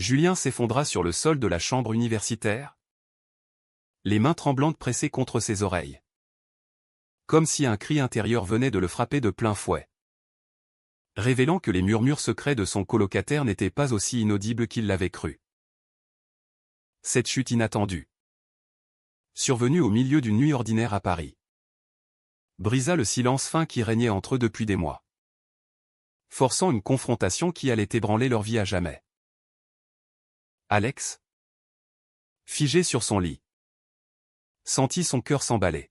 Julien s'effondra sur le sol de la chambre universitaire, les mains tremblantes pressées contre ses oreilles. Comme si un cri intérieur venait de le frapper de plein fouet, révélant que les murmures secrets de son colocataire n'étaient pas aussi inaudibles qu'il l'avait cru. Cette chute inattendue, survenue au milieu d'une nuit ordinaire à Paris, brisa le silence fin qui régnait entre eux depuis des mois, forçant une confrontation qui allait ébranler leur vie à jamais. Alex, figé sur son lit, sentit son cœur s'emballer,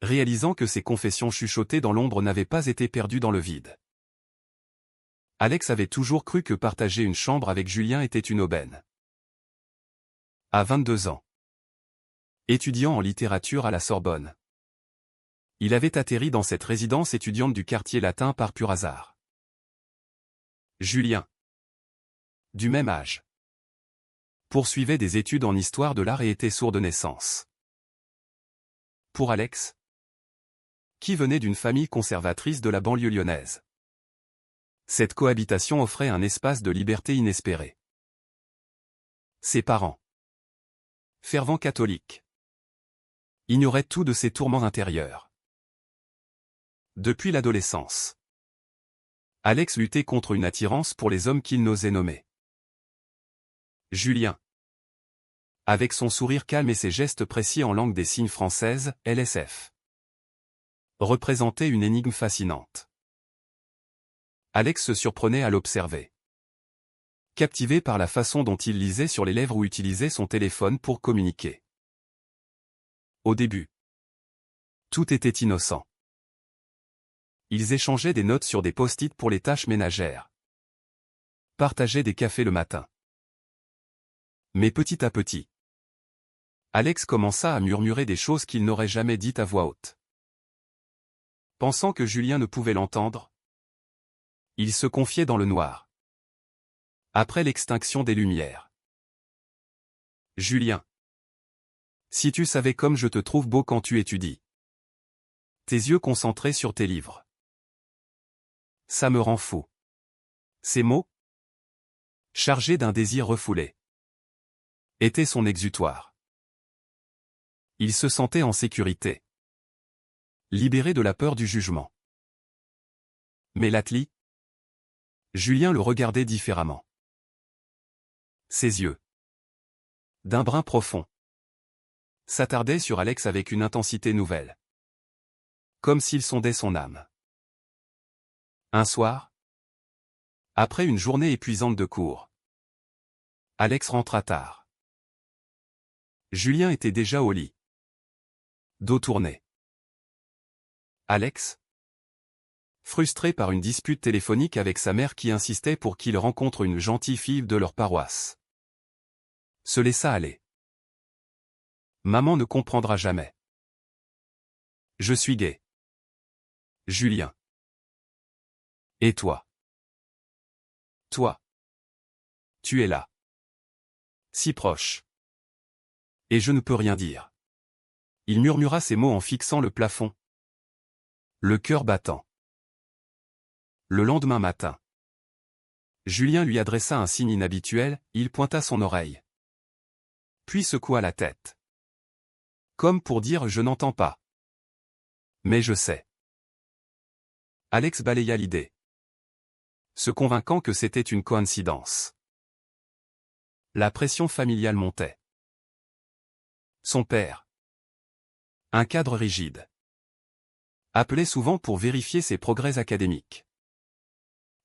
réalisant que ses confessions chuchotées dans l'ombre n'avaient pas été perdues dans le vide. Alex avait toujours cru que partager une chambre avec Julien était une aubaine. À 22 ans, étudiant en littérature à la Sorbonne, il avait atterri dans cette résidence étudiante du quartier latin par pur hasard. Julien, du même âge, poursuivait des études en histoire de l'art et était sourd de naissance. Pour Alex, qui venait d'une famille conservatrice de la banlieue lyonnaise, cette cohabitation offrait un espace de liberté inespéré. Ses parents, fervents catholiques, ignoraient tout de ses tourments intérieurs. Depuis l'adolescence, Alex luttait contre une attirance pour les hommes qu'il n'osait nommer. Julien, avec son sourire calme et ses gestes précis en langue des signes française, LSF, représentait une énigme fascinante. Alex se surprenait à l'observer, captivé par la façon dont il lisait sur les lèvres ou utilisait son téléphone pour communiquer. Au début, tout était innocent. Ils échangeaient des notes sur des post-it pour les tâches ménagères, partageaient des cafés le matin. Mais petit à petit, Alex commença à murmurer des choses qu'il n'aurait jamais dites à voix haute. Pensant que Julien ne pouvait l'entendre, il se confiait dans le noir. Après l'extinction des lumières. Julien, si tu savais comme je te trouve beau quand tu étudies. Tes yeux concentrés sur tes livres. Ça me rend fou. Ces mots, chargés d'un désir refoulé, étaient son exutoire. Il se sentait en sécurité, libéré de la peur du jugement. Mais l'athlète, Julien le regardait différemment. Ses yeux, d'un brun profond, s'attardaient sur Alex avec une intensité nouvelle, comme s'il sondait son âme. Un soir, après une journée épuisante de cours, Alex rentra tard. Julien était déjà au lit, dos tourné. Alex, frustré par une dispute téléphonique avec sa mère qui insistait pour qu'il rencontre une gentille fille de leur paroisse, se laissa aller. Maman ne comprendra jamais. Je suis gay. Julien. Et toi? Toi. Tu es là. Si proche. Et je ne peux rien dire. Il murmura ces mots en fixant le plafond, le cœur battant. Le lendemain matin, Julien lui adressa un signe inhabituel, il pointa son oreille. Puis secoua la tête. Comme pour dire « je n'entends pas ». Mais je sais. Alex balaya l'idée, se convainquant que c'était une coïncidence. La pression familiale montait. Son père, un cadre rigide, appelait souvent pour vérifier ses progrès académiques,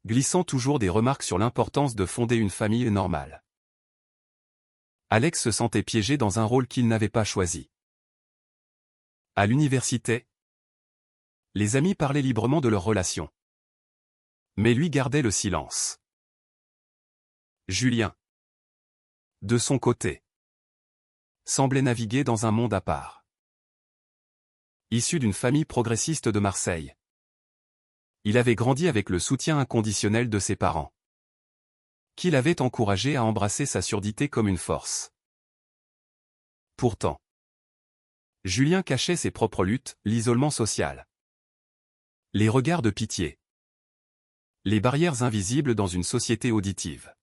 glissant toujours des remarques sur l'importance de fonder une famille normale. Alex se sentait piégé dans un rôle qu'il n'avait pas choisi. À l'université, les amis parlaient librement de leurs relations, mais lui gardait le silence. Julien, de son côté, semblait naviguer dans un monde à part. Issu d'une famille progressiste de Marseille, il avait grandi avec le soutien inconditionnel de ses parents, qui l'avaient encouragé à embrasser sa surdité comme une force. Pourtant, Julien cachait ses propres luttes, l'isolement social, les regards de pitié, les barrières invisibles dans une société auditive.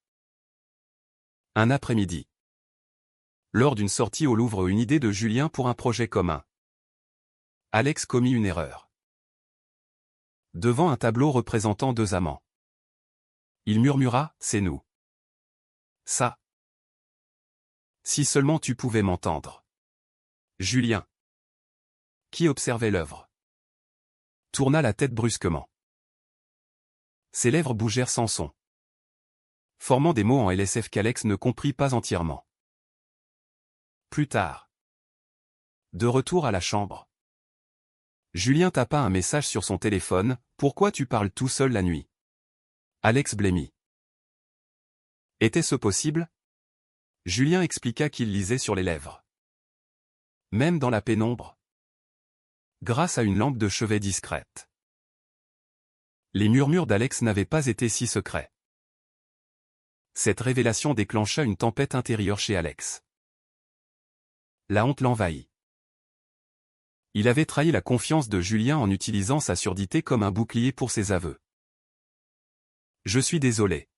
Un après-midi. Lors d'une sortie au Louvre, une idée de Julien pour un projet commun. Alex commit une erreur. Devant un tableau représentant deux amants. Il murmura, « C'est nous. Ça. Si seulement tu pouvais m'entendre. » Julien, qui observait l'œuvre, tourna la tête brusquement. Ses lèvres bougèrent sans son, formant des mots en LSF qu'Alex ne comprit pas entièrement. Plus tard, de retour à la chambre, Julien tapa un message sur son téléphone, « Pourquoi tu parles tout seul la nuit ?» Alex blêmit. Était-ce possible? Julien expliqua qu'il lisait sur les lèvres. Même dans la pénombre. Grâce à une lampe de chevet discrète. Les murmures d'Alex n'avaient pas été si secrets. Cette révélation déclencha une tempête intérieure chez Alex. La honte l'envahit. Il avait trahi la confiance de Julien en utilisant sa surdité comme un bouclier pour ses aveux. « Je suis désolé. »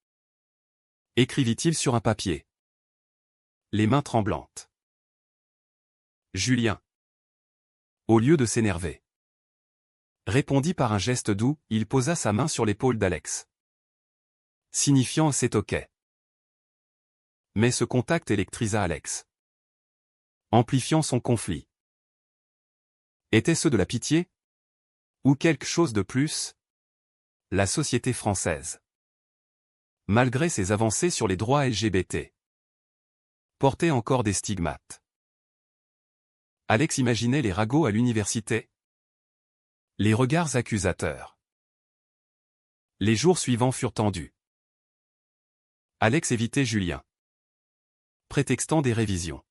écrivit-il sur un papier. Les mains tremblantes. Julien, au lieu de s'énerver, répondit par un geste doux, il posa sa main sur l'épaule d'Alex, signifiant « c'est ok ». Mais ce contact électrisa Alex, amplifiant son conflit. Était-ce de la pitié? Ou quelque chose de plus? La société française, malgré ses avancées sur les droits LGBT, portait encore des stigmates. Alex imaginait les ragots à l'université, les regards accusateurs. Les jours suivants furent tendus. Alex évitait Julien, prétextant des révisions.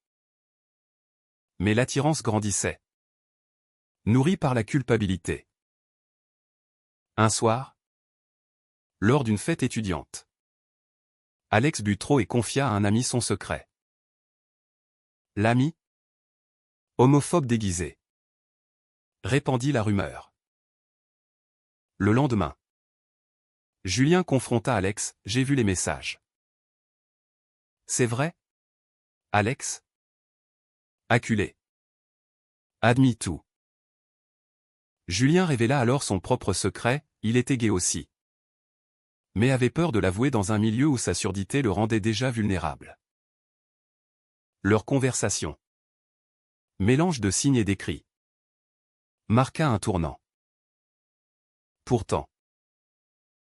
Mais l'attirance grandissait, nourrie par la culpabilité. Un soir, lors d'une fête étudiante, Alex but trop et confia à un ami son secret. L'ami, homophobe déguisé, répandit la rumeur. Le lendemain, Julien confronta Alex, « J'ai vu les messages. » C'est vrai? Alex, acculé, admit tout. Julien révéla alors son propre secret, il était gay aussi. Mais avait peur de l'avouer dans un milieu où sa surdité le rendait déjà vulnérable. Leur conversation, mélange de signes et d'écrits, marqua un tournant. Pourtant,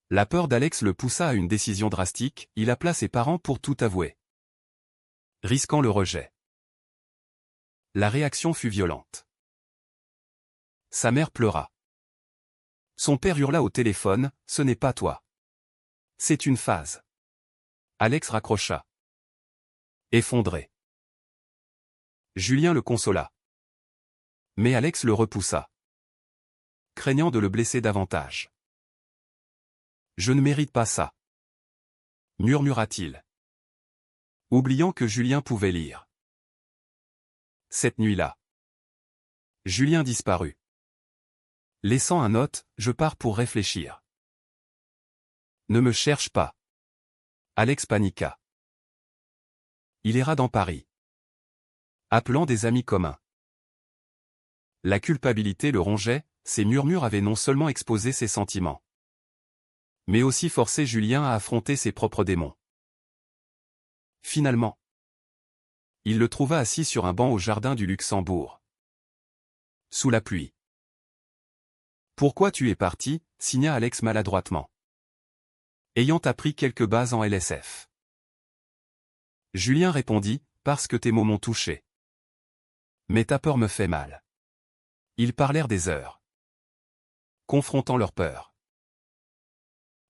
la peur d'Alex le poussa à une décision drastique, il appela ses parents pour tout avouer, risquant le rejet. La réaction fut violente. Sa mère pleura. Son père hurla au téléphone, « Ce n'est pas toi. C'est une phase. » Alex raccrocha, effondré. Julien le consola. Mais Alex le repoussa, craignant de le blesser davantage. « Je ne mérite pas ça, » murmura-t-il, oubliant que Julien pouvait lire. Cette nuit-là, Julien disparut, laissant un note, « Je pars pour réfléchir. » Ne me cherche pas. Alex paniqua. Il erra dans Paris, appelant des amis communs. La culpabilité le rongeait, ses murmures avaient non seulement exposé ses sentiments, mais aussi forcé Julien à affronter ses propres démons. Finalement, il le trouva assis sur un banc au jardin du Luxembourg, sous la pluie. « Pourquoi tu es parti ?» signa Alex maladroitement, ayant appris quelques bases en LSF. Julien répondit, « Parce que tes mots m'ont touché. Mais ta peur me fait mal. » Ils parlèrent des heures, confrontant leur peur.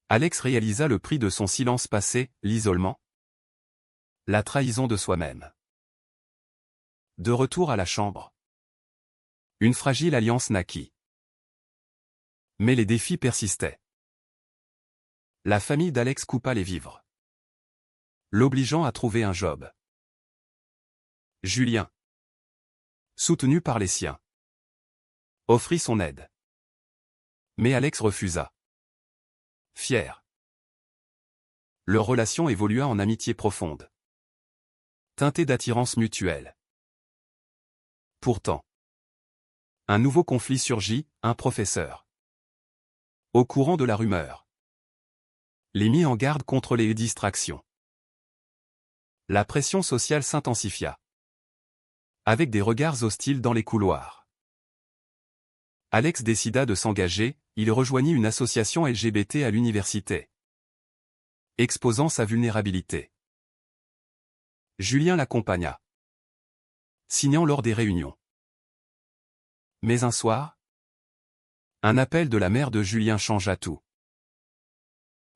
Alex réalisa le prix de son silence passé, l'isolement, la trahison de soi-même. De retour à la chambre, une fragile alliance naquit. Mais les défis persistaient. La famille d'Alex coupa les vivres, l'obligeant à trouver un job. Julien, soutenu par les siens, offrit son aide. Mais Alex refusa. Fier. Leur relation évolua en amitié profonde. teinté d'attirance mutuelle. Pourtant, un nouveau conflit surgit, un professeur, au courant de la rumeur, les mit en garde contre les distractions. La pression sociale s'intensifia, avec des regards hostiles dans les couloirs. Alex décida de s'engager, il rejoignit une association LGBT à l'université, exposant sa vulnérabilité. Julien l'accompagna, signant lors des réunions. Mais un soir, un appel de la mère de Julien changea tout.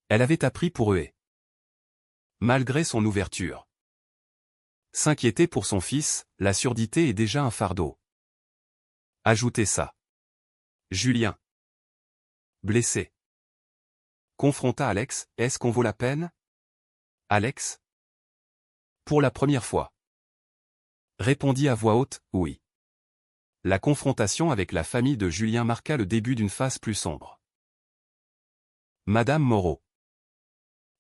Elle avait appris pour eux, malgré son ouverture. S'inquiéter pour son fils, la surdité est déjà un fardeau. Ajoutez ça. Julien, blessé, confronta Alex, est-ce qu'on vaut la peine? Alex, pour la première fois, répondit à voix haute, oui. La confrontation avec la famille de Julien marqua le début d'une phase plus sombre. Madame Moreau,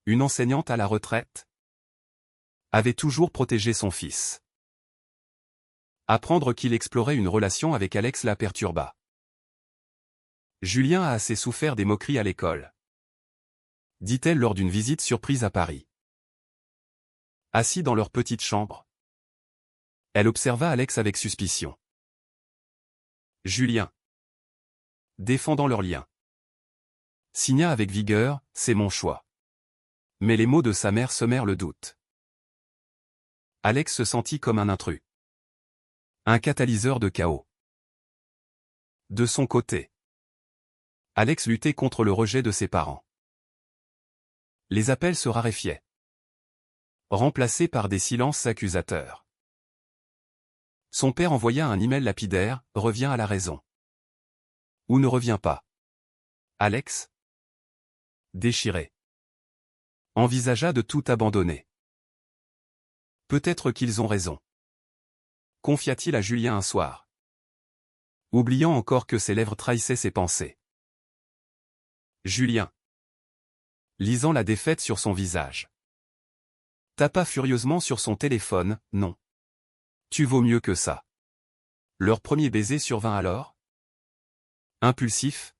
une enseignante à la retraite, avait toujours protégé son fils. Apprendre qu'il explorait une relation avec Alex la perturba. Julien a assez souffert des moqueries à l'école, dit-elle lors d'une visite surprise à Paris. Assis dans leur petite chambre, elle observa Alex avec suspicion. Julien, défendant leur lien, signa avec vigueur, c'est mon choix. Mais les mots de sa mère semèrent le doute. Alex se sentit comme un intrus, un catalyseur de chaos. De son côté, Alex luttait contre le rejet de ses parents. Les appels se raréfiaient, remplacés par des silences accusateurs. Son père envoya un email lapidaire, reviens à la raison. Ou ne reviens pas. Alex, déchiré, envisagea de tout abandonner. Peut-être qu'ils ont raison, confia-t-il à Julien un soir, oubliant encore que ses lèvres trahissaient ses pensées. Julien, lisant la défaite sur son visage, tapa furieusement sur son téléphone, non. Tu vaux mieux que ça. Leur premier baiser survint alors, impulsif,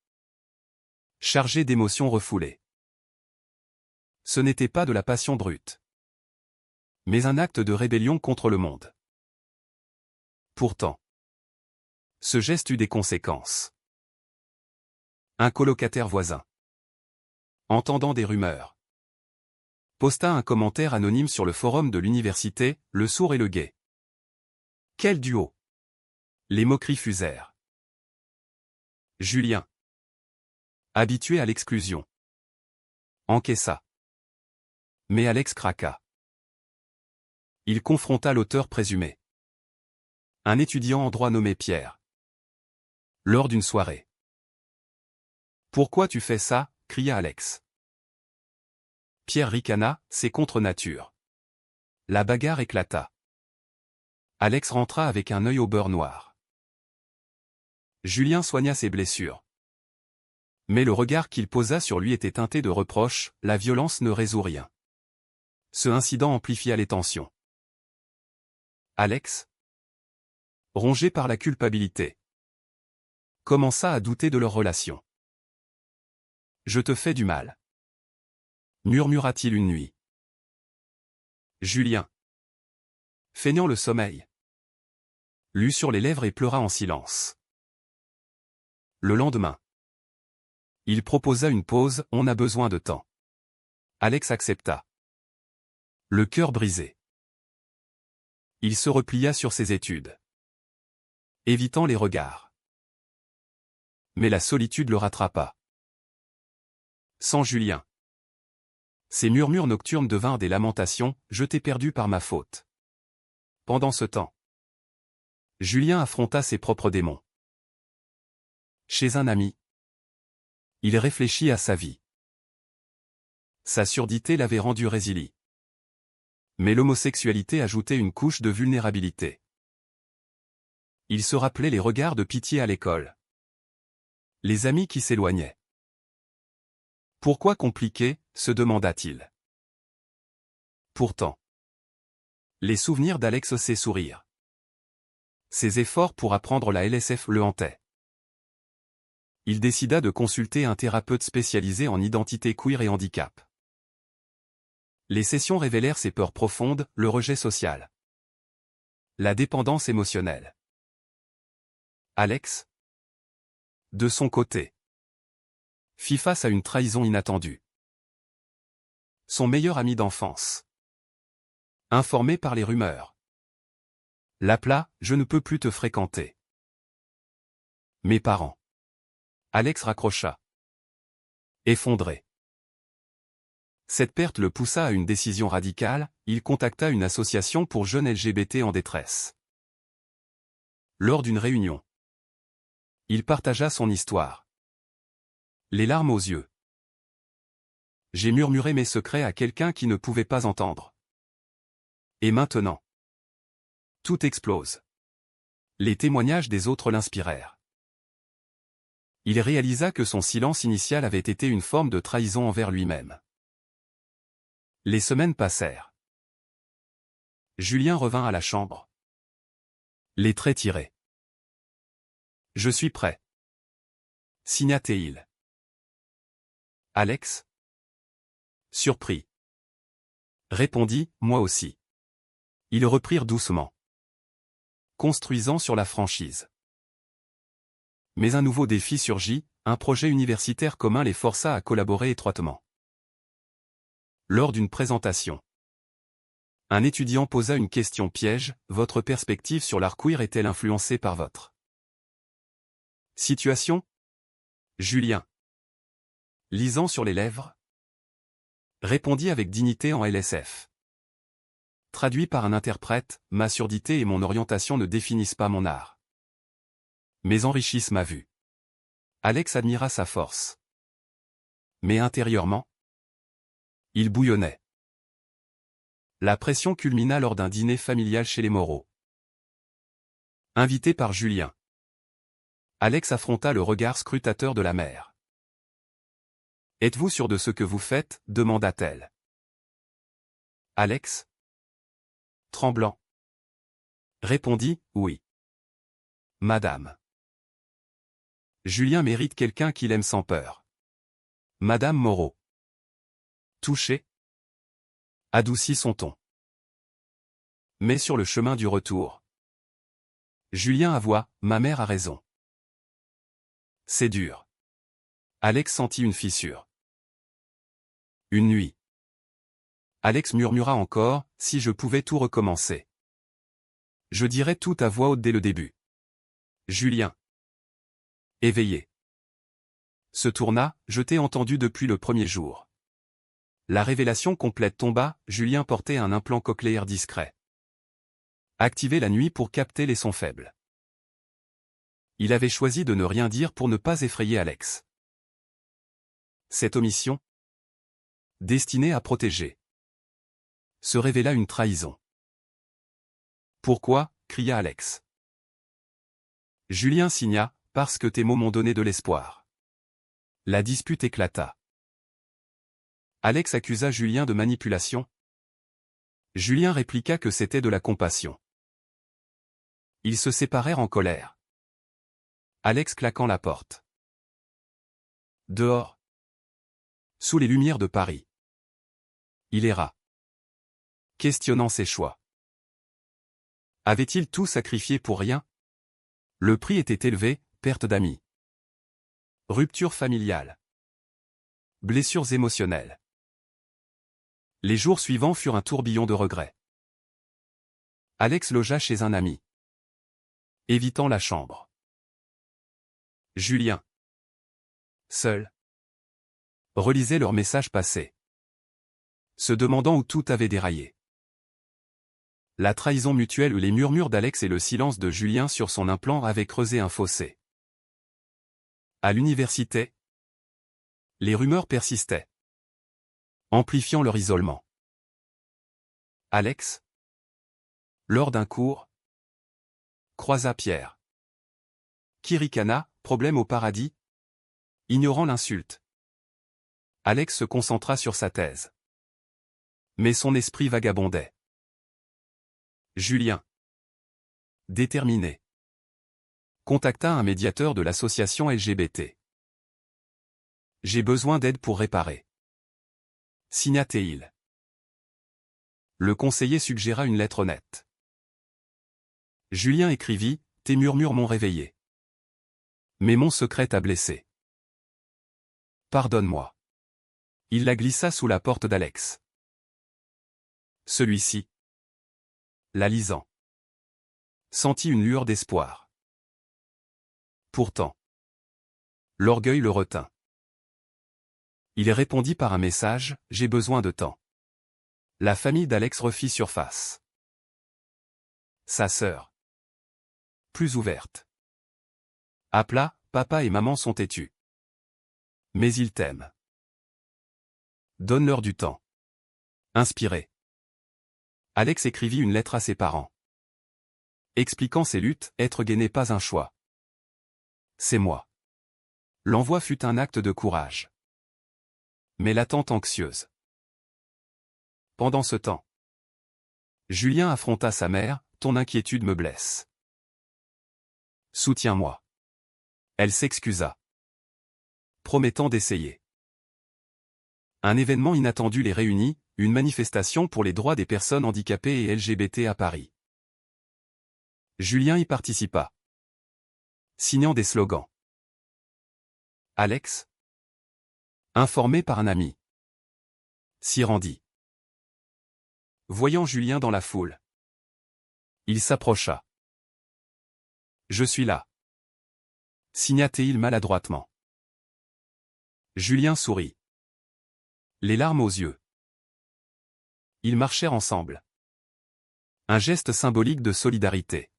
chargé d'émotions refoulées. Ce n'était pas de la passion brute, mais un acte de rébellion contre le monde. Pourtant, ce geste eut des conséquences. Un colocataire voisin, entendant des rumeurs, posta un commentaire anonyme sur le forum de l'université, le sourd et le gai. Quel duo! Les moqueries fusèrent. Julien, habitué à l'exclusion, encaissa. Mais Alex craqua. Il confronta l'auteur présumé, un étudiant en droit nommé Pierre, lors d'une soirée. Pourquoi tu fais ça? Cria Alex. Pierre ricana, c'est contre nature. La bagarre éclata. Alex rentra avec un œil au beurre noir. Julien soigna ses blessures. Mais le regard qu'il posa sur lui était teinté de reproches, la violence ne résout rien. Ce incident amplifia les tensions. Alex, rongé par la culpabilité, commença à douter de leur relation. Je te fais du mal, murmura-t-il une nuit. Julien, feignant le sommeil, lut sur les lèvres et pleura en silence. Le lendemain, il proposa une pause, on a besoin de temps. Alex accepta, le cœur brisé. Il se replia sur ses études, évitant les regards. Mais la solitude le rattrapa. Sans Julien, ses murmures nocturnes devinrent des lamentations, je t'ai perdu par ma faute. Pendant ce temps, Julien affronta ses propres démons. Chez un ami, il réfléchit à sa vie. Sa surdité l'avait rendu résilient. Mais l'homosexualité ajoutait une couche de vulnérabilité. Il se rappelait les regards de pitié à l'école. Les amis qui s'éloignaient. Pourquoi compliquer, se demanda-t-il. Pourtant, Les souvenirs d'Alex osaient sourire. Ses efforts pour apprendre la LSF le hantaient. Il décida de consulter un thérapeute spécialisé en identité queer et handicap. Les sessions révélèrent ses peurs profondes, le rejet social, la dépendance émotionnelle. Alex, de son côté, fit face à une trahison inattendue. Son meilleur ami d'enfance, informé par les rumeurs, l'appela « Je ne peux plus te fréquenter ». Mes parents. Alex raccrocha. Effondré. Cette perte le poussa à une décision radicale, il contacta une association pour jeunes LGBT en détresse. Lors d'une réunion, il partagea son histoire. Les larmes aux yeux. J'ai murmuré mes secrets à quelqu'un qui ne pouvait pas entendre. Et maintenant, tout explose. Les témoignages des autres l'inspirèrent. Il réalisa que son silence initial avait été une forme de trahison envers lui-même. Les semaines passèrent. Julien revint à la chambre. Les traits tirés. « Je suis prêt. » signa-t-il. Alex, surpris, répondit « Moi aussi. » Ils reprirent doucement, construisant sur la franchise. Mais un nouveau défi surgit, un projet universitaire commun les força à collaborer étroitement. Lors d'une présentation, un étudiant posa une question piège, votre perspective sur l'art queer est-elle influencée par votre situation? Julien, lisant sur les lèvres, répondit avec dignité en LSF. Traduit par un interprète, ma surdité et mon orientation ne définissent pas mon art, mais enrichissent ma vue. Alex admira sa force. Mais intérieurement, il bouillonnait. La pression culmina lors d'un dîner familial chez les Moreau. Invité par Julien, Alex affronta le regard scrutateur de la mère. « Êtes-vous sûr de ce que vous faites » demanda-t-elle. Alex, tremblant, répondit « Oui. Madame. » Julien mérite quelqu'un qu'il aime sans peur. Madame Moreau, touchée, adoucit son ton. Mais sur le chemin du retour, Julien avoua, ma mère a raison. C'est dur. Alex sentit une fissure. Une nuit. Alex murmura encore, si je pouvais tout recommencer. Je dirais tout à voix haute dès le début. Julien, éveillé, se tourna, je t'ai entendu depuis le premier jour. La révélation complète tomba, Julien portait un implant cochléaire discret. Activé la nuit pour capter les sons faibles. Il avait choisi de ne rien dire pour ne pas effrayer Alex. Cette omission, destinée à protéger, se révéla une trahison. Pourquoi ? Cria Alex. Julien signa, parce que tes mots m'ont donné de l'espoir. La dispute éclata. Alex accusa Julien de manipulation. Julien répliqua que c'était de la compassion. Ils se séparèrent en colère. Alex claquant la porte. Dehors, sous les lumières de Paris, il erra, questionnant ses choix. Avait-il tout sacrifié pour rien? Le prix était élevé, perte d'amis, rupture familiale, blessures émotionnelles. Les jours suivants furent un tourbillon de regrets. Alex logea chez un ami, évitant la chambre. Julien, seul, relisait leurs messages passés, se demandant où tout avait déraillé. La trahison mutuelle ou les murmures d'Alex et le silence de Julien sur son implant avaient creusé un fossé. À l'université, les rumeurs persistaient, amplifiant leur isolement. Alex, lors d'un cours, croisa Pierre, qui ricana, problème au paradis, ignorant l'insulte. Alex se concentra sur sa thèse. Mais son esprit vagabondait. Julien, déterminé, contacta un médiateur de l'association LGBT. J'ai besoin d'aide pour réparer. Signa Théil. Le conseiller suggéra une lettre honnête. Julien écrivit « Tes murmures m'ont réveillé. Mais mon secret t'a blessé. Pardonne-moi. » Il la glissa sous la porte d'Alex. Celui-ci, la lisant, sentit une lueur d'espoir. Pourtant, l'orgueil le retint. Il répondit par un message « J'ai besoin de temps. » La famille d'Alex refit surface. Sa sœur, plus ouverte, appela « Papa et maman sont têtus. Mais ils t'aiment. Donne-leur du temps. » Inspiré, Alex écrivit une lettre à ses parents. Expliquant ses luttes, être gay n'est pas un choix. C'est moi. L'envoi fut un acte de courage. Mais l'attente anxieuse. Pendant ce temps, Julien affronta sa mère, « Ton inquiétude me blesse. Soutiens-moi. » Elle s'excusa, promettant d'essayer. Un événement inattendu les réunit, une manifestation pour les droits des personnes handicapées et LGBT à Paris. Julien y participa, signant des slogans. Alex, informé par un ami, s'y rendit. Voyant Julien dans la foule, il s'approcha. « Je suis là. » signa Théil maladroitement. Julien sourit, les larmes aux yeux. Ils marchèrent ensemble. Un geste symbolique de solidarité.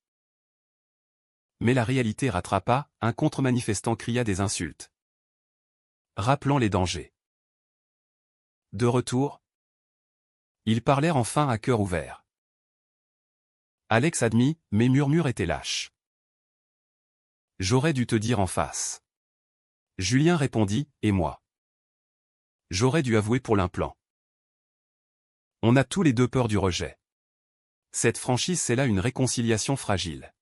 Mais la réalité rattrapa, un contre-manifestant cria des insultes, rappelant les dangers. De retour, ils parlèrent enfin à cœur ouvert. Alex admit, mes murmures étaient lâches. J'aurais dû te dire en face. Julien répondit, et moi? J'aurais dû avouer pour l'implant. On a tous les deux peur du rejet. Cette franchise scella une réconciliation fragile.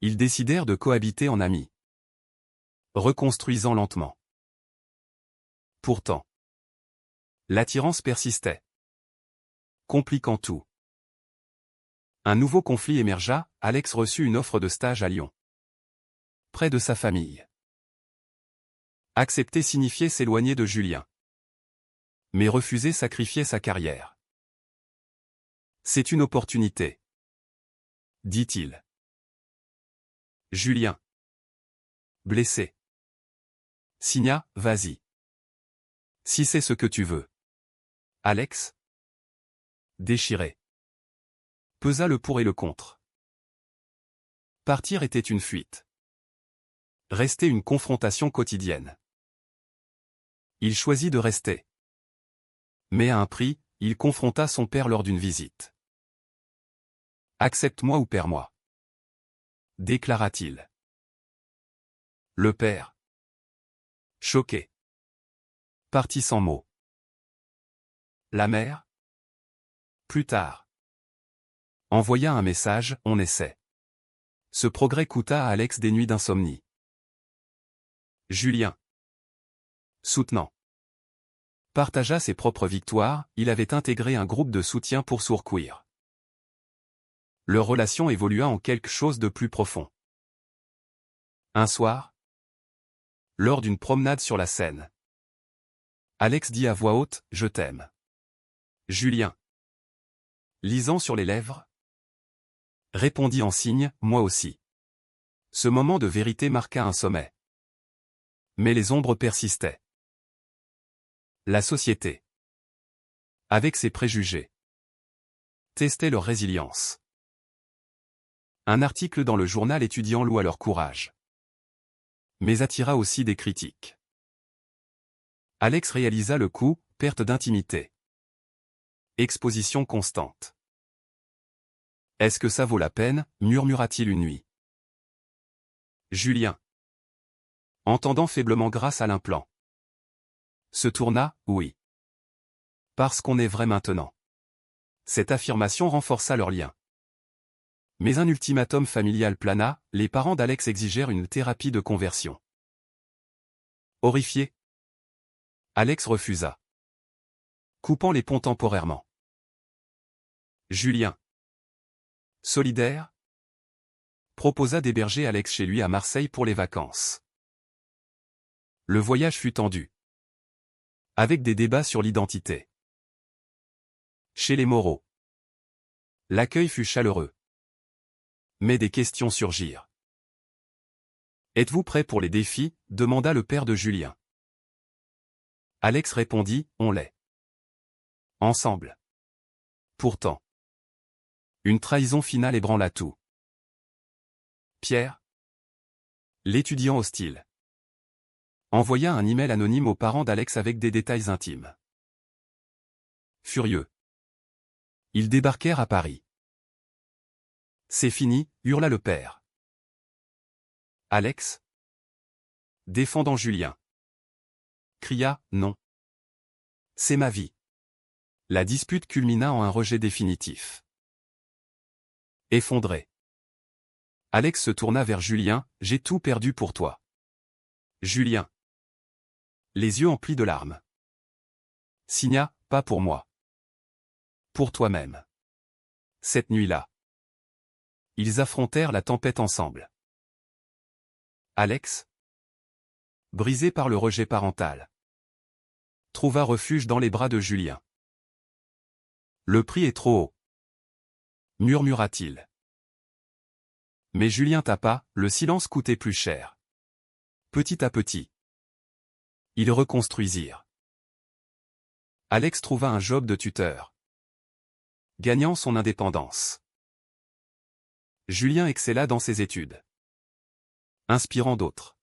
Ils décidèrent de cohabiter en amis, reconstruisant lentement. Pourtant, l'attirance persistait, compliquant tout. Un nouveau conflit émergea, Alex reçut une offre de stage à Lyon, près de sa famille. Accepter signifiait s'éloigner de Julien. Mais refuser sacrifiait sa carrière. C'est une opportunité, dit-il. Julien, blessé, signa, vas-y. Si c'est ce que tu veux. Alex, déchiré, pesa le pour et le contre. Partir était une fuite. Rester une confrontation quotidienne. Il choisit de rester. Mais à un prix, il confronta son père lors d'une visite. Accepte-moi ou perds-moi, déclara-t-il. Le père, choqué, partit sans mots. La mère, plus tard, envoya un message, on essaie. Ce progrès coûta à Alex des nuits d'insomnie. Julien, soutenant, partagea ses propres victoires, il avait intégré un groupe de soutien pour sourds queer. Leur relation évolua en quelque chose de plus profond. Un soir, lors d'une promenade sur la Seine, Alex dit à voix haute, « Je t'aime. » Julien, lisant sur les lèvres, répondit en signe, « Moi aussi. » Ce moment de vérité marqua un sommet. Mais les ombres persistaient. La société, avec ses préjugés, testait leur résilience. Un article dans le journal étudiant loua leur courage, mais attira aussi des critiques. Alex réalisa le coup, perte d'intimité. Exposition constante. Est-ce que ça vaut la peine, murmura-t-il une nuit. Julien, entendant faiblement grâce à l'implant, se tourna, oui. Parce qu'on est vrai maintenant. Cette affirmation renforça leur lien. Mais un ultimatum familial plana, les parents d'Alex exigèrent une thérapie de conversion. Horrifié, Alex refusa, coupant les ponts temporairement. Julien, solidaire, proposa d'héberger Alex chez lui à Marseille pour les vacances. Le voyage fut tendu, avec des débats sur l'identité. Chez les Moreau, l'accueil fut chaleureux. Mais des questions surgirent. « Êtes-vous prêt pour les défis ?» demanda le père de Julien. Alex répondit, « On l'est. Ensemble. » Pourtant, une trahison finale ébranla tout. Pierre, l'étudiant hostile, envoya un email anonyme aux parents d'Alex avec des détails intimes. Furieux, ils débarquèrent à Paris. « C'est fini », hurla le père. Alex, défendant Julien, cria, « Non. C'est ma vie. » La dispute culmina en un rejet définitif. Effondré, Alex se tourna vers Julien, « J'ai tout perdu pour toi. » Julien, les yeux emplis de larmes, signa, « Pas pour moi. Pour toi-même. » Cette nuit-là, ils affrontèrent la tempête ensemble. Alex, brisé par le rejet parental, trouva refuge dans les bras de Julien. « Le prix est trop haut, » murmura-t-il. Mais Julien tapa, le silence coûtait plus cher. Petit à petit, ils reconstruisirent. Alex trouva un job de tuteur, gagnant son indépendance. Julien excella dans ses études, inspirant d'autres.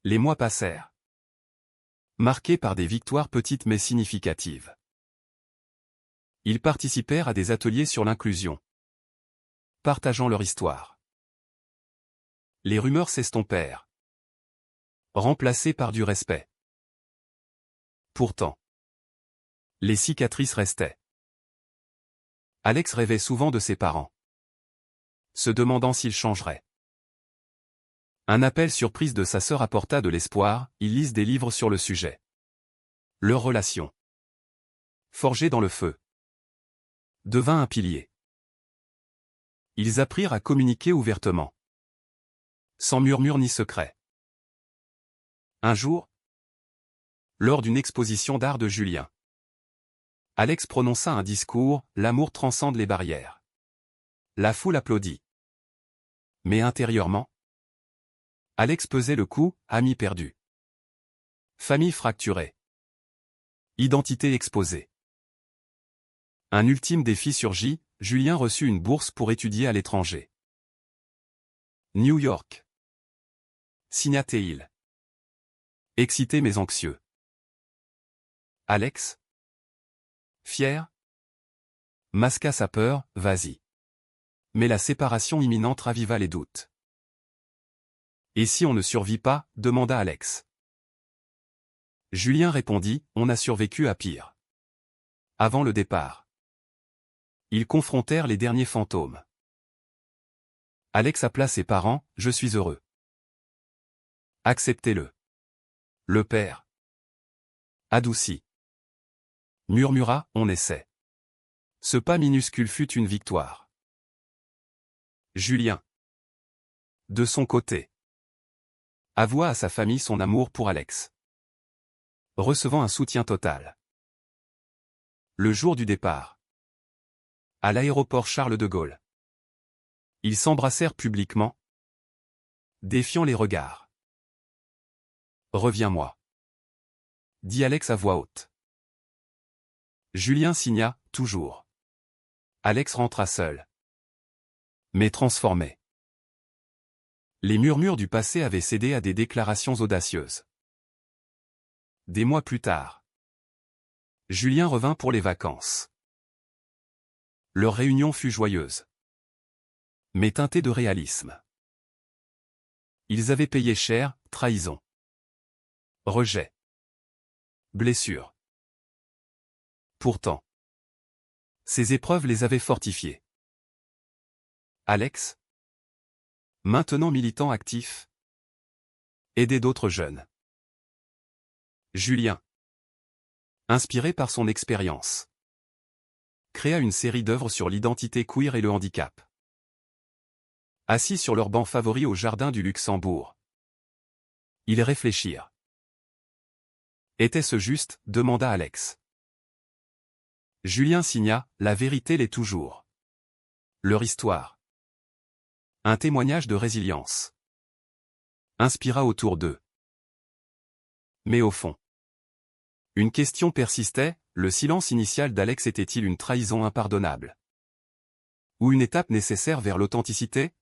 Les mois passèrent, marqués par des victoires petites mais significatives. Ils participèrent à des ateliers sur l'inclusion, partageant leur histoire. Les rumeurs s'estompèrent, remplacées par du respect. Pourtant, les cicatrices restaient. Alex rêvait souvent de ses parents, se demandant s'ils changeraient. Un appel surprise de sa sœur apporta de l'espoir, ils lisent des livres sur le sujet. Leur relation, forgée dans le feu, devint un pilier. Ils apprirent à communiquer ouvertement, sans murmure ni secret. Un jour, lors d'une exposition d'art de Julien, Alex prononça un discours, « L'amour transcende les barrières ». La foule applaudit. Mais intérieurement, Alex pesait le coup, ami perdu. Famille fracturée. Identité exposée. Un ultime défi surgit, Julien reçut une bourse pour étudier à l'étranger. New York. Signat-il. Excité mais anxieux. Alex, fier, masqua sa peur, « Vas-y. » Mais la séparation imminente raviva les doutes. « Et si on ne survit pas ?» demanda Alex. Julien répondit, « On a survécu à pire. » Avant le départ, ils confrontèrent les derniers fantômes. Alex appela ses parents, « Je suis heureux. Acceptez-le. » Le père, adouci, murmura, « On essaie. » Ce pas minuscule fut une victoire. Julien, de son côté, avoua à sa famille son amour pour Alex, recevant un soutien total. Le jour du départ, à l'aéroport Charles de Gaulle, ils s'embrassèrent publiquement, défiant les regards. « Reviens-moi », dit Alex à voix haute. Julien signa, « Toujours. » Alex rentra seul, mais transformé. Les murmures du passé avaient cédé à des déclarations audacieuses. Des mois plus tard, Julien revint pour les vacances. Leur réunion fut joyeuse, mais teintée de réalisme. Ils avaient payé cher, trahison, rejet, blessure. Pourtant, Ces épreuves les avaient fortifiés. Alex, maintenant militant actif, aidait d'autres jeunes. Julien, inspiré par son expérience, créa une série d'œuvres sur l'identité queer et le handicap. Assis sur leur banc favori au jardin du Luxembourg, ils réfléchirent. Était-ce juste, demanda Alex. Julien signa, la vérité l'est toujours. Leur histoire, un témoignage de résilience, inspira autour d'eux. Mais au fond, une question persistait, le silence initial d'Alex était-il une trahison impardonnable? Ou une étape nécessaire vers l'authenticité?